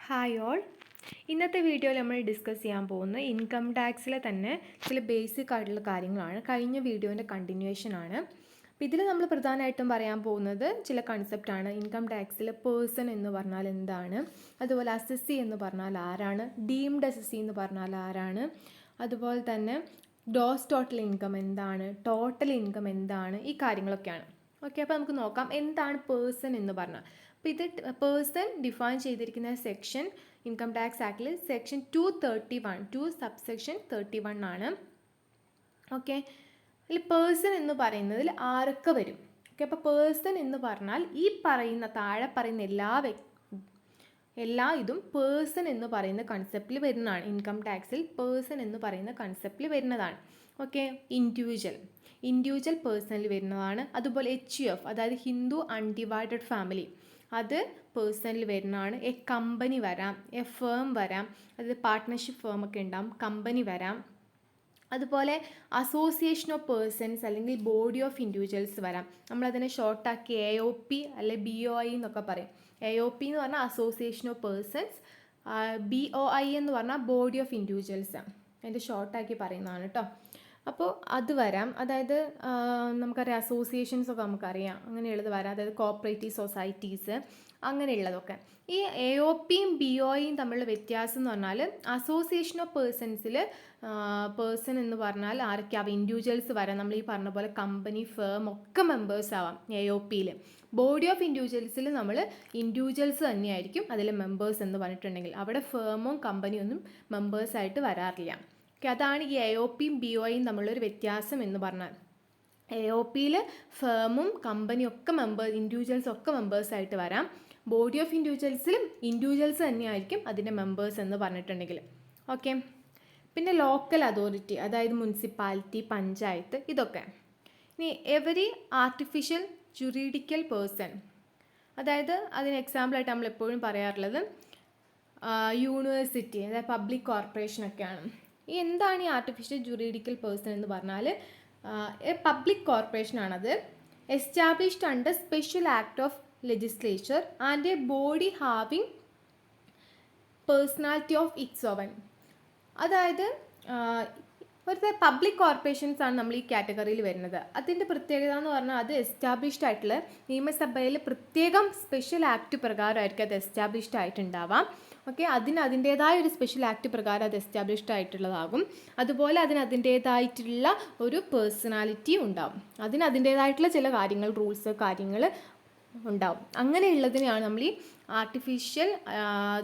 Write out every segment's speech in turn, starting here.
Hi all. ഇന്നത്തെ വീഡിയോയിൽ നമ്മൾ ഡിസ്കസ് ചെയ്യാൻ പോകുന്നത് ഇൻകം ടാക്സിലെ തന്നെ ചില ബേസിക് ആയിട്ടുള്ള കാര്യങ്ങളാണ്. കഴിഞ്ഞ വീഡിയോൻ്റെ കണ്ടിന്യൂവേഷനാണ്. അപ്പോൾ ഇതിൽ നമ്മൾ പ്രധാനമായിട്ടും പറയാൻ പോകുന്നത് ചില കൺസെപ്റ്റാണ്. ഇൻകം ടാക്സിലെ പേഴ്സൺ എന്ന് പറഞ്ഞാൽ എന്താണ്, അതുപോലെ അസസ്സി എന്ന് പറഞ്ഞാൽ ആരാണ്, ഡീംഡ് അസസ്സി എന്ന് പറഞ്ഞാൽ ആരാണ്, അതുപോലെ തന്നെ ഗ്രോസ് ടോട്ടൽ ഇൻകം എന്താണ്, ടോട്ടൽ ഇൻകം എന്താണ്, ഈ കാര്യങ്ങളൊക്കെയാണ്. ഓക്കെ, അപ്പോൾ നമുക്ക് നോക്കാം എന്താണ് പേഴ്സൺ എന്ന് പറഞ്ഞാൽ. അപ്പോൾ ഇത് പേഴ്സൺ ഡിഫൈൻ ചെയ്തിരിക്കുന്ന സെക്ഷൻ ഇൻകം ടാക്സ് ആക്ടിൽ സെക്ഷൻ 231 സബ്സെക്ഷൻ 31 ആണ്. ഓക്കെ, അതിൽ പേഴ്സൺ എന്ന് പറയുന്നതിൽ ആരൊക്കെ വരും? ഓക്കെ, അപ്പോൾ പേഴ്സൺ എന്ന് പറഞ്ഞാൽ ഈ പറയുന്ന താഴെ പറയുന്ന എല്ലാ ഇതും പേഴ്സൺ എന്ന് പറയുന്ന കൺസെപ്റ്റിൽ വരുന്നതാണ്. ഇൻകം ടാക്സിൽ പേഴ്സൺ എന്ന് പറയുന്ന കൺസെപ്റ്റിൽ വരുന്നതാണ്. ഓക്കെ, ഇൻഡിവിജ്വൽ പേഴ്സണിൽ വരുന്നതാണ്. അതുപോലെ HUF, അതായത് ഹിന്ദു അൺഡിവൈഡഡ് ഫാമിലി, അത് പേഴ്സണിൽ വരുന്നതാണ്. എ കമ്പനി വരാം, എ ഫേം വരാം, അതായത് പാർട്ട്ണർഷിപ്പ് ഫേം ഒക്കെ ഉണ്ടാകും, കമ്പനി വരാം. അതുപോലെ അസോസിയേഷൻ ഓഫ് പേഴ്സൺസ് അല്ലെങ്കിൽ ബോഡി ഓഫ് ഇൻഡിവിജ്വൽസ് വരാം. നമ്മളതിനെ ഷോർട്ടാക്കി AOP അല്ലെ BOI എന്നൊക്കെ പറയും. AOP എന്ന് പറഞ്ഞാൽ അസോസിയേഷൻ ഓഫ് പേഴ്സൺസ്, BOI എന്ന് പറഞ്ഞാൽ ബോഡി ഓഫ് ഇൻഡിവിജ്വൽസ്, അതിൻ്റെ ഷോർട്ടാക്കി പറയുന്നതാണ് കേട്ടോ. അപ്പോൾ അത് വരാം, അതായത് നമുക്കറിയാം അസോസിയേഷൻസ് ഒക്കെ നമുക്കറിയാം, അങ്ങനെയുള്ളത് വരാം, അതായത് കോപ്പറേറ്റീവ് സൊസൈറ്റീസ് അങ്ങനെയുള്ളതൊക്കെ. ഈ AOPയും BOIയും തമ്മിലുള്ള വ്യത്യാസം എന്ന് പറഞ്ഞാൽ അസോസിയേഷൻ ഓഫ് പേഴ്സൺസിൽ പേഴ്സൺ എന്ന് പറഞ്ഞാൽ ആരൊക്കെയാവും? ഇൻഡിവിജ്വൽസ് വരാം. നമ്മൾ ഈ പറഞ്ഞ പോലെ കമ്പനി, ഫേം ഒക്കെ മെമ്പേഴ്സ് ആവാം AOPയിൽ. ബോഡി ഓഫ് ഇൻഡിവിജ്വൽസിൽ നമ്മൾ ഇൻഡിവിജ്വൽസ് തന്നെയായിരിക്കും അതിൽ മെമ്പേഴ്സ് എന്ന് പറഞ്ഞിട്ടുണ്ടെങ്കിൽ, അവിടെ ഫേമും കമ്പനിയൊന്നും മെമ്പേഴ്സായിട്ട് വരാറില്ല. ഓക്കെ, അതാണ് ഈ AOPയും BOIയും തമ്മിലുള്ളൊരു വ്യത്യാസം എന്ന് പറഞ്ഞാൽ. AOPയിൽ ഫേമും കമ്പനിയും ഒക്കെ ഇൻഡിവിജ്വൽസ് ഒക്കെ മെമ്പേഴ്സായിട്ട് വരാം. ബോഡി ഓഫ് ഇൻഡിവിജ്വൽസിലും ഇൻഡിവിജ്വൽസ് തന്നെയായിരിക്കും അതിൻ്റെ മെമ്പേഴ്സ് എന്ന് പറഞ്ഞിട്ടുണ്ടെങ്കിൽ. ഓക്കെ, പിന്നെ ലോക്കൽ അതോറിറ്റി, അതായത് മുനിസിപ്പാലിറ്റി, പഞ്ചായത്ത്, ഇതൊക്കെ. ഇനി എവരി ആർട്ടിഫിഷ്യൽ ജുറിഡിക്കൽ പേഴ്സൺ, അതായത് അതിന് എക്സാമ്പിളായിട്ട് നമ്മൾ എപ്പോഴും പറയാറുള്ളത് യൂണിവേഴ്സിറ്റി, അതായത് പബ്ലിക് കോർപ്പറേഷനൊക്കെയാണ്. ഈ എന്താണ് ഈ ആർട്ടിഫിഷ്യൽ ജുറിഡിക്കൽ പേഴ്സൺ എന്ന് പറഞ്ഞാൽ പബ്ലിക് കോർപ്പറേഷനാണത്. Established under special act of legislature and a body having personality of its own. അതായത് ഒരു പബ്ലിക് കോർപ്പറേഷൻസ് ആണ് നമ്മൾ ഈ കാറ്റഗറിയിൽ വരുന്നത്. അതിൻ്റെ പ്രത്യേകത എന്ന് പറഞ്ഞാൽ അത് എസ്റ്റാബ്ലിഷ്ഡ് ആയിട്ടുള്ള നിയമസഭയിൽ പ്രത്യേകം സ്പെഷ്യൽ ആക്ട് പ്രകാരമായിരിക്കും അത് എസ്റ്റാബ്ലിഷ്ഡ് ആയിട്ടുണ്ടാവാം. ഓക്കെ, അതിൻ്റേതായ ഒരു സ്പെഷ്യൽ ആക്ട് പ്രകാരം അത് എസ്റ്റാബ്ലിഷ്ഡ് ആയിട്ടുള്ളതാകും. അതുപോലെ അതിൻ്റേതായിട്ടുള്ള ഒരു പേഴ്സണാലിറ്റി ഉണ്ടാവും, അതിൻ്റേതായിട്ടുള്ള ചില കാര്യങ്ങൾ, റൂൾസ്, കാര്യങ്ങൾ ഉണ്ടാവും. അങ്ങനെയുള്ളതിനെയാണ് നമ്മൾ ഈ ആർട്ടിഫിഷ്യൽ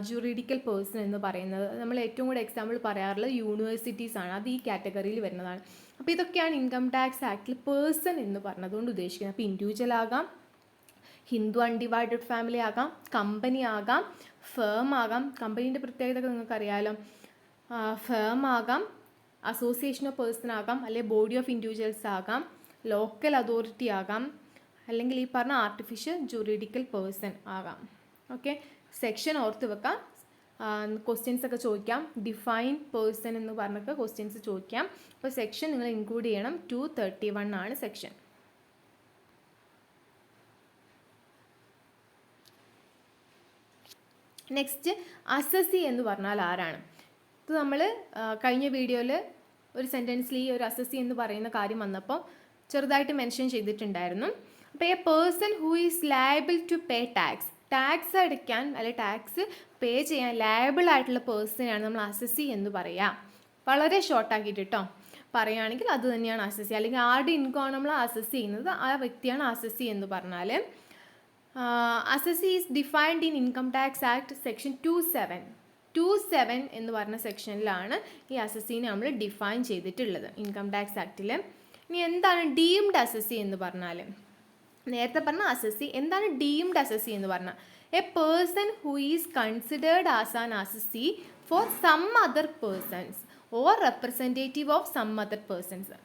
ജുറിഡിക്കൽ പേഴ്സൺ എന്ന് പറയുന്നത്. നമ്മൾ ഏറ്റവും കൂടെ എക്സാമ്പിൾ പറയാറുള്ളത് യൂണിവേഴ്സിറ്റീസ് ആണ്, അത് ഈ കാറ്റഗറിയിൽ വരുന്നതാണ്. അപ്പോൾ ഇതൊക്കെയാണ് ഇൻകം ടാക്സ് ആക്ടിൽ പേഴ്സൺ എന്ന് പറഞ്ഞതുകൊണ്ട് ഉദ്ദേശിക്കുന്നത്. അപ്പോൾ ഇൻഡിവിജ്വൽ ആകാം, ഹിന്ദു അൺഡിവൈഡഡ് ഫാമിലി ആകാം, കമ്പനി ആകാം, ഫേം ആകാം. കമ്പനീൻ്റെ പ്രത്യേകത നിങ്ങൾക്കറിയാമല്ലോ. ഫേം ആകാം, അസോസിയേഷൻ ഓഫ് പേഴ്സൺ ആകാം, അല്ലെങ്കിൽ ബോഡി ഓഫ് ഇൻഡിവിജ്വൽസ് ആകാം, ലോക്കൽ അതോറിറ്റി ആകാം, അല്ലെങ്കിൽ ഈ പറഞ്ഞ ആർട്ടിഫിഷ്യൽ ജുറിഡിക്കൽ പേഴ്സൺ ആകാം. ഓക്കെ, സെക്ഷൻ ഓർത്ത് വെക്കാം. ക്വസ്റ്റ്യൻസ് ഒക്കെ ചോദിക്കാം. ഡിഫൈൻ പേഴ്സൺ എന്ന് പറഞ്ഞൊക്കെ ക്വസ്റ്റ്യൻസ് ചോദിക്കാം. അപ്പോൾ സെക്ഷൻ നിങ്ങൾ ഇൻക്ലൂഡ് ചെയ്യണം. 231 ആണ് സെക്ഷൻ. നെക്സ്റ്റ്, അസസ്സി എന്ന് പറഞ്ഞാൽ ആരാണ്? ഇത് നമ്മൾ കഴിഞ്ഞ വീഡിയോയിൽ ഒരു സെൻറ്റൻസിൽ ഈ ഒരു അസസ്സി എന്ന് പറയുന്ന കാര്യം വന്നപ്പോൾ ചെറുതായിട്ട് മെൻഷൻ ചെയ്തിട്ടുണ്ടായിരുന്നു. അപ്പോൾ a person who is liable to pay tax അടയ്ക്കാൻ അല്ലെങ്കിൽ ടാക്സ് പേ ചെയ്യാൻ ലയബിൾ ആയിട്ടുള്ള പേഴ്സണെയാണ് നമ്മൾ അസസ്സി എന്ന് പറയുക. വളരെ ഷോർട്ടാക്കിയിട്ട് കേട്ടോ പറയുകയാണെങ്കിൽ അത് തന്നെയാണ് അസസ്സി. അല്ലെങ്കിൽ ആരുടെ ഇൻകം നമ്മൾ അസസ് ചെയ്യുന്നത്, ആ വ്യക്തിയാണ് അസസ്സി എന്ന് പറഞ്ഞാൽ. Assessee is defined in income tax act section 27 എന്ന് പറഞ്ഞ സെക്ഷനിലാണ് ഈ അസസ്സിനെ നമ്മൾ ഡിഫൈൻ ചെയ്തിട്ടുള്ളത് ഇൻകം ടാക്സ് ആക്ടിൽ. ഇനി എന്താണ് ഡീംഡ് അസസ്സി എന്ന് പറഞ്ഞാൽ? നേരത്തെ പറഞ്ഞ അസസ്സി, എന്താണ് ഡീംഡ് അസസ്സി എന്ന് പറഞ്ഞാൽ? A person who is considered as an assessee for some other persons or representative of some other persons.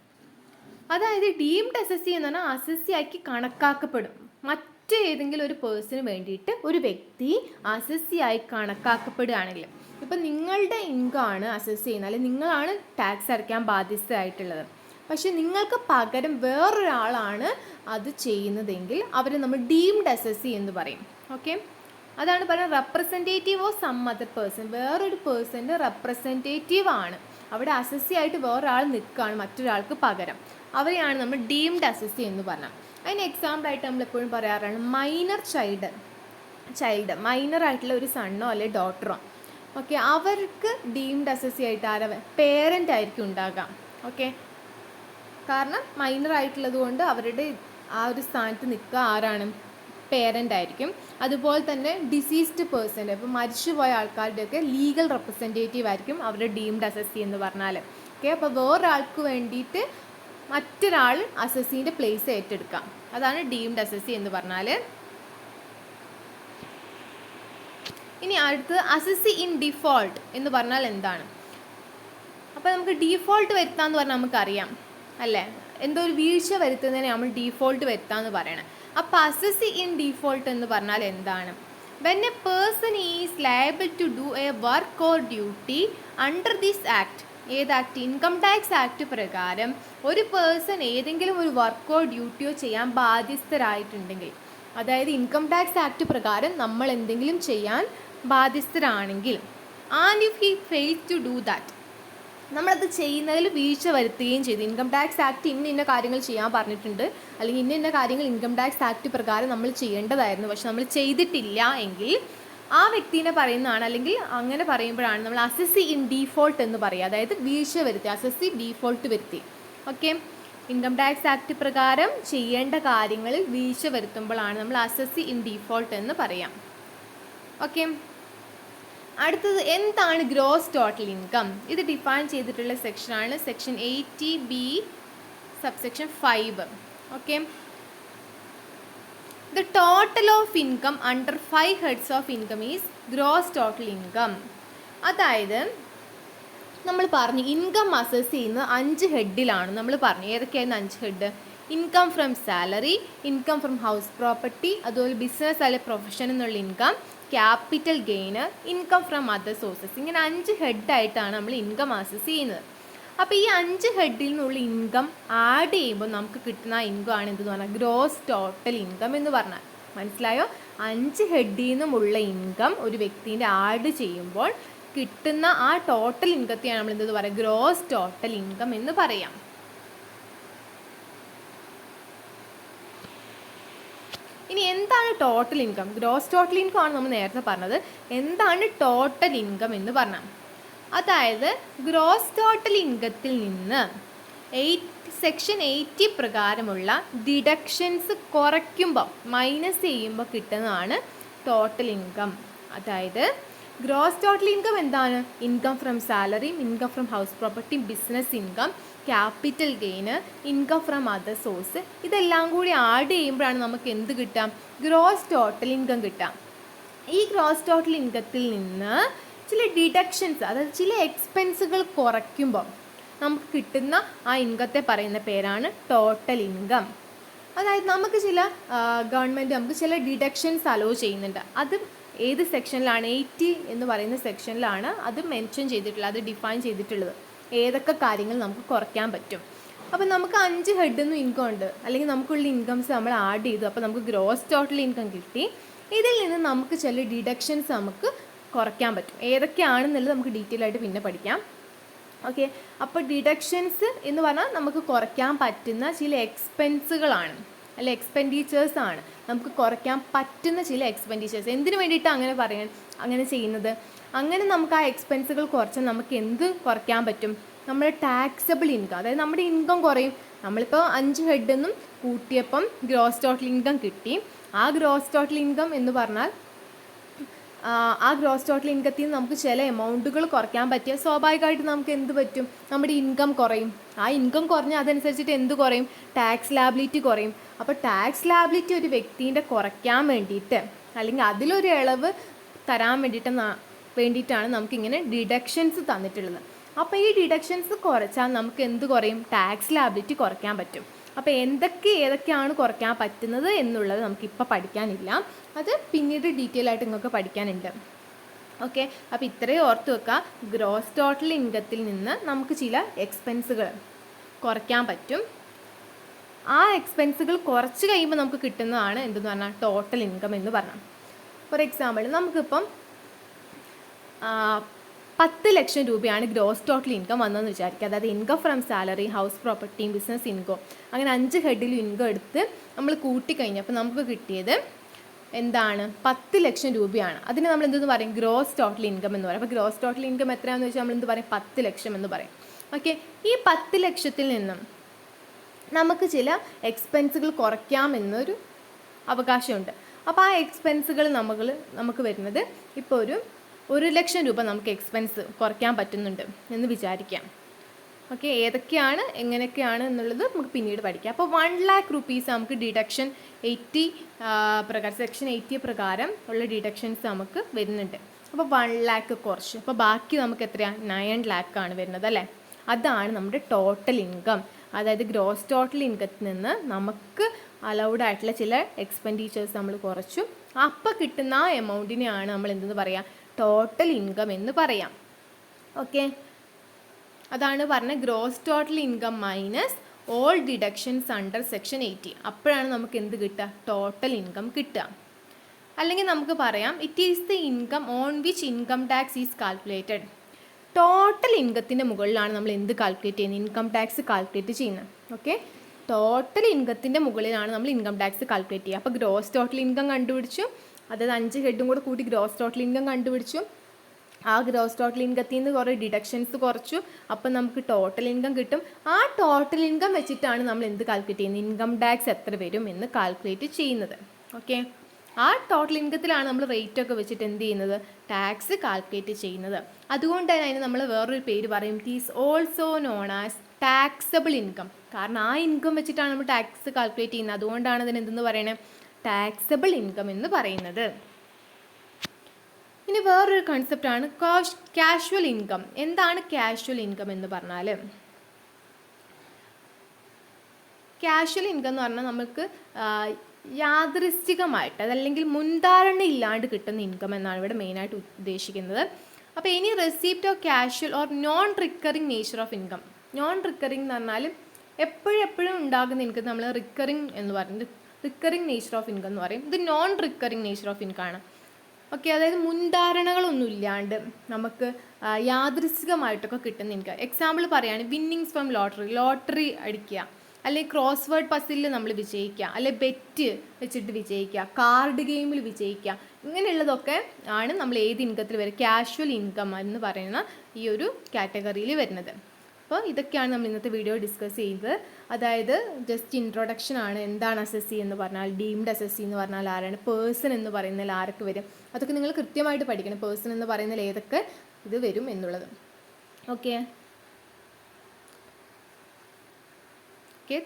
അതായത് ഡീംഡ് അസസ്സി എന്ന് പറഞ്ഞാൽ അസസ്സി ആക്കി കണക്കാക്കപ്പെടും. മറ്റേതെങ്കിലും ഒരു പേഴ്സണിന് വേണ്ടിയിട്ട് ഒരു വ്യക്തി അസസ്സി ആയി കണക്കാക്കപ്പെടുകയാണെങ്കിൽ, ഇപ്പം നിങ്ങളുടെ ഇൻകം ആണ് അസസ് ചെയ്യുന്നത്, അല്ലെങ്കിൽ നിങ്ങളാണ് ടാക്സ് അടയ്ക്കാൻ ബാധ്യസ്ഥരായിട്ടുള്ളത്, പക്ഷെ നിങ്ങൾക്ക് പകരം വേറൊരാളാണ് അത് ചെയ്യുന്നതെങ്കിൽ അവരെ നമ്മൾ ഡീംഡ് അസസ്സി എന്ന് പറയും. ഓക്കെ, അതാണ് പറയുന്നത് representative of some other person, വേറൊരു പേഴ്സൻ്റെ റെപ്രസെൻറ്റേറ്റീവ് ആണ്. അവിടെ അസസ്സി ആയിട്ട് വേറൊരാൾ നിൽക്കുകയാണ് മറ്റൊരാൾക്ക് പകരം. അവരെയാണ് നമ്മൾ ഡീംഡ് അസസ്സി എന്ന് പറഞ്ഞാൽ. അതിന് എക്സാമ്പിളായിട്ട് നമ്മൾ എപ്പോഴും പറയാറാണ് മൈനർ ചൈൽഡ് മൈനർ ആയിട്ടുള്ള ഒരു സണ്ണോ അല്ലെങ്കിൽ ഡോട്ടറോ, ഓക്കെ, അവർക്ക് ഡീംഡ് അസസ്സി ആയിട്ട് ആരാ പേരൻ്റ് ആയിരിക്കും ഉണ്ടാകാം. ഓക്കെ, കാരണം മൈനർ ആയിട്ടുള്ളത് കൊണ്ട് അവരുടെ ആ ഒരു സ്ഥാനത്ത് നിൽക്കുക ആരാണ്, പേരൻ്റ് ആയിരിക്കും. അതുപോലെ തന്നെ ഡിസീസ്ഡ് പേഴ്സൺ, ഇപ്പോൾ മരിച്ചുപോയ ആൾക്കാരുടെയൊക്കെ ലീഗൽ റെപ്രസെൻറ്റേറ്റീവ് ആയിരിക്കും അവരുടെ ഡീംഡ് അസസ്സി എന്ന് പറഞ്ഞാൽ. ഓക്കെ, അപ്പോൾ വേറൊരാൾക്ക് വേണ്ടിയിട്ട് മറ്റൊരാൾ അസസ്സിൻ്റെ പ്ലേസ് ഏറ്റെടുക്കാം, അതാണ് ഡീംഡ് അസസ്സി എന്ന് പറഞ്ഞാൽ. ഇനി അടുത്തത് അസസ്സി ഇൻ ഡിഫോൾട്ട് എന്ന് പറഞ്ഞാൽ എന്താണ്? അപ്പോൾ നമുക്ക് ഡീഫോൾട്ട് വരുത്താമെന്ന് പറഞ്ഞാൽ നമുക്കറിയാം അല്ലേ, എന്തോ ഒരു വീഴ്ച വരുത്തുന്നതിനെ നമ്മൾ ഡീഫോൾട്ട് വരുത്താമെന്ന് പറയണം. അപ്പോൾ അസസ്സി ഇൻ ഡിഫോൾട്ട് എന്ന് പറഞ്ഞാൽ എന്താണ്? When a person is liable to do a work or duty under this act, ഏത് ആക്ട്? ഇൻകം ടാക്സ് ആക്ട് പ്രകാരം ഒരു പേഴ്സൺ ഏതെങ്കിലും ഒരു വർക്കോ ഡ്യൂട്ടിയോ ചെയ്യാൻ ബാധ്യസ്ഥരായിട്ടുണ്ടെങ്കിൽ, അതായത് ഇൻകം ടാക്സ് ആക്ട് പ്രകാരം നമ്മൾ എന്തെങ്കിലും ചെയ്യാൻ ബാധ്യസ്ഥരാണെങ്കിൽ, and if he fails to do that, നമ്മളത് ചെയ്യുന്നതിൽ വീഴ്ച വരുത്തുകയും ചെയ്തു. ഇൻകം ടാക്സ് ആക്ട് ഇന്ന കാര്യങ്ങൾ ചെയ്യാൻ പറഞ്ഞിട്ടുണ്ട്, അല്ലെങ്കിൽ ഇന്ന കാര്യങ്ങൾ ഇൻകം ടാക്സ് ആക്ട് പ്രകാരം നമ്മൾ ചെയ്യേണ്ടതായിരുന്നു, പക്ഷെ നമ്മൾ ചെയ്തിട്ടില്ല എങ്കിൽ ആ വ്യക്തിനെ പറയുന്നതാണ്, അല്ലെങ്കിൽ അങ്ങനെ പറയുമ്പോഴാണ് നമ്മൾ അസസ്സി ഇൻ ഡീഫോൾട്ട് എന്ന് പറയുക. അതായത് വീഴ്ച വരുത്തി, അസസ്സി ഡീഫോൾട്ട് വരുത്തി. ഓക്കെ, ഇൻകം ടാക്സ് ആക്ട് പ്രകാരം ചെയ്യേണ്ട കാര്യങ്ങളിൽ വീഴ്ച വരുത്തുമ്പോഴാണ് നമ്മൾ അസസ്സി ഇൻ ഡീഫോൾട്ട് എന്ന് പറയാം. ഓക്കെ, അടുത്തത് എന്താണ് ഗ്രോസ് ടോട്ടൽ ഇൻകം? ഇത് ഡിഫൈൻ ചെയ്തിട്ടുള്ള സെക്ഷനാണ് section 80B subsection 5. Okay, the total of income under 5 heads of income is gross total income. അതായത് നമ്മൾ പറഞ്ഞു ഇൻകം അസസ് ചെയ്യുന്നത് 5 ഹെഡിലാണ് നമ്മൾ പറഞ്ഞു. ഏതൊക്കെയായിരുന്നു 5 head? Income from salary, income from house property, അതുപോലെ ബിസിനസ് അല്ലെങ്കിൽ പ്രൊഫഷൻ എന്നുള്ള income, capital gain, income from other sources. ഇങ്ങനെ 5 ഹെഡായിട്ടാണ് നമ്മൾ ഇൻകം അസസ് ചെയ്യുന്നത്. അപ്പോൾ ഈ 5 ഹെഡിൽ നിന്നുള്ള ഇൻകം ആഡ് ചെയ്യുമ്പോൾ നമുക്ക് കിട്ടുന്ന ഇൻകം ആണ് എന്തെന്ന് പറഞ്ഞാൽ ഗ്രോസ് ടോട്ടൽ ഇൻകം എന്ന് പറഞ്ഞാൽ. മനസ്സിലായോ? 5 ഹെഡിൽ നിന്നുമുള്ള ഇൻകം ഒരു വ്യക്തിൻ്റെ ആഡ് ചെയ്യുമ്പോൾ കിട്ടുന്ന ആ ടോട്ടൽ ഇൻകത്തെയാണ് നമ്മൾ എന്തെന്ന് പറയുക, ഗ്രോസ് ടോട്ടൽ ഇൻകം എന്ന് പറയാം. ഇനി എന്താണ് total income? Gross total income ആണ് നമ്മൾ നേരത്തെ പറഞ്ഞത്. എന്താണ് ടോട്ടൽ ഇൻകം എന്ന് പറഞ്ഞാൽ, അതായത് ഗ്രോസ് ടോട്ടൽ ഇൻകത്തിൽ നിന്ന് സെക്ഷൻ 80 പ്രകാരമുള്ള ഡിഡക്ഷൻസ് കുറയ്ക്കുമ്പോൾ, മൈനസ് ചെയ്യുമ്പോൾ കിട്ടുന്നതാണ് ടോട്ടൽ ഇൻകം. അതായത് ഗ്രോസ് ടോട്ടൽ ഇൻകം എന്താണ്? Income from salary, income from house property, business income, capital gain, income from other source, ഇതെല്ലാം കൂടി ആഡ് ചെയ്യുമ്പോഴാണ് നമുക്ക് എന്ത് കിട്ടാം? ഗ്രോസ് ടോട്ടൽ ഇൻകം കിട്ടാം. ഈ ഗ്രോസ് ടോട്ടൽ ഇൻകത്തിൽ നിന്ന് ചില ഡിഡക്ഷൻസ്, അതായത് ചില എക്സ്പെൻസുകൾ കുറയ്ക്കുമ്പോൾ നമുക്ക് കിട്ടുന്ന ആ ഇൻകത്തെ പറയുന്ന പേരാണ് ടോട്ടൽ ഇൻകം. അതായത് നമുക്ക് ചില ഗവൺമെൻറ് നമുക്ക് ചില ഡിഡക്ഷൻസ് അലോ ചെയ്യുന്നുണ്ട്. അത് ഏത് സെക്ഷനിലാണ്? 80 എന്ന് പറയുന്ന സെക്ഷനിലാണ് അത് മെൻഷൻ ചെയ്തിട്ടുള്ളത്, അത് ഡിഫൈൻ ചെയ്തിട്ടുള്ളത്. ഏതൊക്കെ കാര്യങ്ങൾ നമുക്ക് കുറയ്ക്കാൻ പറ്റും. അപ്പോൾ നമുക്ക് 5 ഹെഡൊന്നും ഇൻകം ഉണ്ട്, അല്ലെങ്കിൽ നമുക്കുള്ള ഇൻകംസ് നമ്മൾ ആഡ് ചെയ്തു, അപ്പോൾ നമുക്ക് ഗ്രോസ് ടോട്ടൽ ഇൻകം കിട്ടി. ഇതിൽ നിന്ന് നമുക്ക് ചില ഡിഡക്ഷൻസ് നമുക്ക് കുറയ്ക്കാൻ പറ്റും. ഏതൊക്കെയാണെന്നുള്ളത് നമുക്ക് ഡീറ്റെയിൽ ആയിട്ട് പിന്നെ പഠിക്കാം. ഓക്കെ, അപ്പോൾ ഡിഡക്ഷൻസ് എന്ന് പറഞ്ഞാൽ നമുക്ക് കുറയ്ക്കാൻ പറ്റുന്ന ചില എക്സ്പെൻസുകളാണ്, അല്ലെ എക്സ്പെൻഡിച്ചേഴ്സ് ആണ്. നമുക്ക് കുറയ്ക്കാൻ പറ്റുന്ന ചില എക്സ്പെൻഡിച്ചേഴ്സ്. എന്തിനു വേണ്ടിയിട്ടാണ് അങ്ങനെ ചെയ്യുന്നത്? അങ്ങനെ നമുക്ക് ആ എക്സ്പെൻസുകൾ കുറച്ചാൽ നമുക്ക് എന്ത് കുറയ്ക്കാൻ പറ്റും? നമ്മുടെ ടാക്സബിൾ ഇൻകം, അതായത് നമ്മുടെ ഇൻകം കുറയും. നമ്മളിപ്പോൾ 5 ഹെഡൊന്നും കൂട്ടിയപ്പം ഗ്രോസ് ടോട്ടൽ ഇൻകം കിട്ടി. ആ ഗ്രോസ് ടോട്ടൽ ഇൻകം എന്ന് പറഞ്ഞാൽ ആ ഗ്രോസ് ടോട്ടൽ ഇൻകത്തിൽ നിന്ന് നമുക്ക് ചില എമൗണ്ടുകൾ കുറയ്ക്കാൻ പറ്റിയാൽ സ്വാഭാവികമായിട്ട് നമുക്ക് എന്ത് പറ്റും? നമ്മുടെ ഇൻകം കുറയും. ആ ഇൻകം കുറഞ്ഞാൽ അതനുസരിച്ചിട്ട് എന്ത് കുറയും? ടാക്സ് ലാബിലിറ്റി കുറയും. അപ്പോൾ ടാക്സ് ലാബിലിറ്റി ഒരു വ്യക്തിൻ്റെ കുറയ്ക്കാൻ വേണ്ടിയിട്ട്, അല്ലെങ്കിൽ അതിലൊരു ഇളവ് തരാൻ വേണ്ടിയിട്ടാണ് നമുക്കിങ്ങനെ ഡിഡക്ഷൻസ് തന്നിട്ടുള്ളത്. അപ്പോൾ ഈ ഡിഡക്ഷൻസ് കുറച്ചാൽ നമുക്ക് എന്ത് കുറയും? ടാക്സ് ലാബിലിറ്റി കുറയ്ക്കാൻ പറ്റും. അപ്പോൾ ഏതൊക്കെയാണ് കുറയ്ക്കാൻ പറ്റുന്നത് എന്നുള്ളത് നമുക്കിപ്പോൾ പഠിക്കാനില്ല, അത് പിന്നീട് ഡീറ്റെയിൽ ആയിട്ട് നിങ്ങൾക്ക് പഠിക്കാനുണ്ട്. ഓക്കെ, അപ്പോൾ ഇത്രയും ഓർത്ത് വെക്കുക. ഗ്രോസ് ടോട്ടൽ ഇൻകത്തിൽ നിന്ന് നമുക്ക് ചില എക്സ്പെൻസുകൾ കുറയ്ക്കാൻ പറ്റും. ആ എക്സ്പെൻസുകൾ കുറച്ച് കഴിയുമ്പോൾ നമുക്ക് കിട്ടുന്നതാണ് എന്തെന്ന് പറഞ്ഞാൽ ടോട്ടൽ ഇൻകം എന്ന് പറഞ്ഞാൽ. ഫോർ എക്സാമ്പിൾ നമുക്കിപ്പം 10 ലക്ഷം രൂപയാണ് ഗ്രോസ് ടോട്ടൽ ഇൻകം വന്നതെന്ന് വിചാരിക്കുക. അതായത് income from salary, house property, business income, അങ്ങനെ 5 ഹെഡിലും ഇൻകം എടുത്ത് നമ്മൾ കൂട്ടിക്കഴിഞ്ഞപ്പോൾ നമുക്ക് കിട്ടിയത് എന്താണ്? 10 ലക്ഷം രൂപയാണ്. അതിന് നമ്മൾ എന്തെന്ന് പറയും? ഗ്രോസ് ടോട്ടൽ ഇൻകം എന്ന് പറയും. അപ്പോൾ ഗ്രോസ് ടോട്ടൽ ഇൻകം എത്രയാണെന്ന് വെച്ചാൽ നമ്മൾ എന്ത് പറയും? 10 ലക്ഷം എന്ന് പറയും. ഓക്കെ, ഈ 10 ലക്ഷത്തിൽ നിന്നും നമുക്ക് ചില എക്സ്പെൻസുകൾ കുറയ്ക്കാമെന്നൊരു അവകാശമുണ്ട്. അപ്പോൾ ആ എക്സ്പെൻസുകൾ നമുക്ക് വരുന്നത് ഇപ്പോൾ 1 ലക്ഷം രൂപ നമുക്ക് എക്സ്പെൻസ് കുറയ്ക്കാൻ പറ്റുന്നുണ്ട് എന്ന് വിചാരിക്കാം. ഓക്കെ, ഏതൊക്കെയാണ് എങ്ങനെയൊക്കെയാണ് എന്നുള്ളത് നമുക്ക് പിന്നീട് പഠിക്കാം. അപ്പോൾ 1 lakh rupees നമുക്ക് ഡിഡക്ഷൻ 80 പ്രകാരം, സെക്ഷൻ 80 പ്രകാരം ഉള്ള ഡിഡക്ഷൻസ് നമുക്ക് വരുന്നുണ്ട്. അപ്പോൾ 1 lakh കുറച്ച്, അപ്പോൾ ബാക്കി നമുക്ക് എത്രയാണ്? 9 lakh ആണ് വരുന്നത് അല്ലേ? അതാണ് നമ്മുടെ ടോട്ടൽ ഇൻകം. അതായത് ഗ്രോസ് ടോട്ടൽ ഇൻകത്തിൽ നിന്ന് നമുക്ക് അലൗഡ് ആയിട്ടുള്ള ചില എക്സ്പെൻഡിച്ചേഴ്സ് നമ്മൾ കുറച്ചു, അപ്പോൾ കിട്ടുന്ന ആ എമൗണ്ടിനെയാണ് നമ്മൾ എന്തെന്ന് പറയാം? ടോട്ടൽ ഇൻകം എന്ന് പറയാം. ഓക്കെ, അതാണ് പറഞ്ഞത് gross total income minus all deductions under section 80. അപ്പോഴാണ് നമുക്ക് എന്ത് കിട്ടുക? ടോട്ടൽ ഇൻകം കിട്ടുക. അല്ലെങ്കിൽ നമുക്ക് പറയാം it is the income on which income tax is calculated. Total ഇൻകത്തിൻ്റെ മുകളിലാണ് നമ്മൾ എന്ത് കാൽക്കുലേറ്റ് ചെയ്യുന്നത്? ഇൻകം ടാക്സ് കാൽക്കുലേറ്റ് ചെയ്യുന്നത്. ഓക്കെ, ടോട്ടൽ ഇൻകത്തിൻ്റെ മുകളിലാണ് നമ്മൾ ഇൻകം ടാക്സ് കാൽക്കുലേറ്റ് ചെയ്യുക. അപ്പോൾ ഗ്രോസ് ടോട്ടൽ ഇൻകം കണ്ടുപിടിച്ചു, അതായത് 5 ഹെഡും കൂടെ കൂട്ടി ഗ്രോസ് ടോട്ടൽ ഇൻകം കണ്ടുപിടിച്ചു. ആ ഗ്രോസ് ടോട്ടൽ ഇൻകത്തിൽ നിന്ന് കുറേ ഡിഡക്ഷൻസ് കുറച്ചു, അപ്പം നമുക്ക് ടോട്ടൽ ഇൻകം കിട്ടും. ആ ടോട്ടൽ ഇൻകം വെച്ചിട്ടാണ് നമ്മൾ എന്ത് കാൽക്കുലേറ്റ് ചെയ്യുന്നത്? ഇൻകം ടാക്സ് എത്ര വരും എന്ന് കാൽക്കുലേറ്റ് ചെയ്യുന്നത്. ഓക്കെ, ആ ടോട്ടൽ ഇൻകത്തിലാണ് നമ്മൾ റേറ്റ് ഒക്കെ വെച്ചിട്ട് എന്ത് ചെയ്യുന്നത്? ടാക്സ് കാൽക്കുലേറ്റ് ചെയ്യുന്നത്. അതുകൊണ്ട് തന്നെ അതിന് നമ്മൾ വേറൊരു പേര് പറയും, it is also known as taxable income. കാരണം ആ ഇൻകം വെച്ചിട്ടാണ് നമ്മൾ ടാക്സ് കാൽക്കുലേറ്റ് ചെയ്യുന്നത്. അതുകൊണ്ടാണ് അതിന് എന്തെന്ന് പറയണത്? ടാക്സബിൾ ഇൻകം എന്ന് പറയുന്നത്. ഇനി വേറൊരു കൺസെപ്റ്റാണ് കാഷ്വൽ ഇൻകം. എന്താണ് കാഷ്വൽ ഇൻകം എന്ന് പറഞ്ഞാൽ? കാഷ്വൽ ഇൻകം എന്ന് പറഞ്ഞാൽ നമുക്ക് യാദൃശ്ചികമായിട്ട്, അതല്ലെങ്കിൽ മുൻധാരണ ഇല്ലാണ്ട് കിട്ടുന്ന ഇൻകം എന്നാണ് ഇവിടെ മെയിനായിട്ട് ഉദ്ദേശിക്കുന്നത്. അപ്പോൾ ഇനി receipt of casual or non recurring nature of income. Non recurring എന്ന് പറഞ്ഞാൽ എപ്പോഴും ഉണ്ടാകുന്ന ഇൻകം നമ്മൾ റിക്കറിങ് എന്ന് പറയുന്നത്, റിക്കറിങ് നേച്ചർ ഓഫ് ഇൻകം എന്ന് പറയും. ഇത് non recurring nature of income ആണ്. ഓക്കെ, അതായത് മുൻധാരണകളൊന്നും ഇല്ലാണ്ട് നമുക്ക് യാദൃശ്ചികമായിട്ടൊക്കെ കിട്ടുന്ന ഇൻകം. എക്സാമ്പിൾ പറയുകയാണ്, വിന്നിങ്സ് ഫ്രം ലോട്ടറി അടിക്കുക, അല്ലെങ്കിൽ ക്രോസ് വേർഡ് പസിലിൽ നമ്മൾ വിജയിക്കുക, അല്ലെങ്കിൽ ബെറ്റ് വെച്ചിട്ട് വിജയിക്കുക, കാർഡ് ഗെയിമിൽ വിജയിക്കുക, ഇങ്ങനെയുള്ളതൊക്കെ ആണ് നമ്മൾ ഏത് ഇൻകത്തിൽ വരും? കാഷ്വൽ ഇൻകം എന്ന് പറയുന്ന ഈ ഒരു കാറ്റഗറിയിൽ വരുന്നത്. അപ്പോൾ ഇതൊക്കെയാണ് നമ്മൾ ഇന്നത്തെ വീഡിയോ ഡിസ്കസ് ചെയ്തത്. അതായത് ജസ്റ്റ് ഇൻട്രൊഡക്ഷൻ ആണ്. എന്താണ് അസസ്സി എന്ന് പറഞ്ഞാൽ, ഡീംഡ് അസസ്സി എന്ന് പറഞ്ഞാൽ ആരാണ്, പേഴ്സൺ എന്ന് പറയുന്നതിൽ ആരൊക്കെ വരും, അതൊക്കെ നിങ്ങൾ കൃത്യമായിട്ട് പഠിക്കണം. പേഴ്സൺ എന്ന് പറയുന്നതിൽ ഏതൊക്കെ ഇത് വരും എന്നുള്ളത്. Okay, thank you.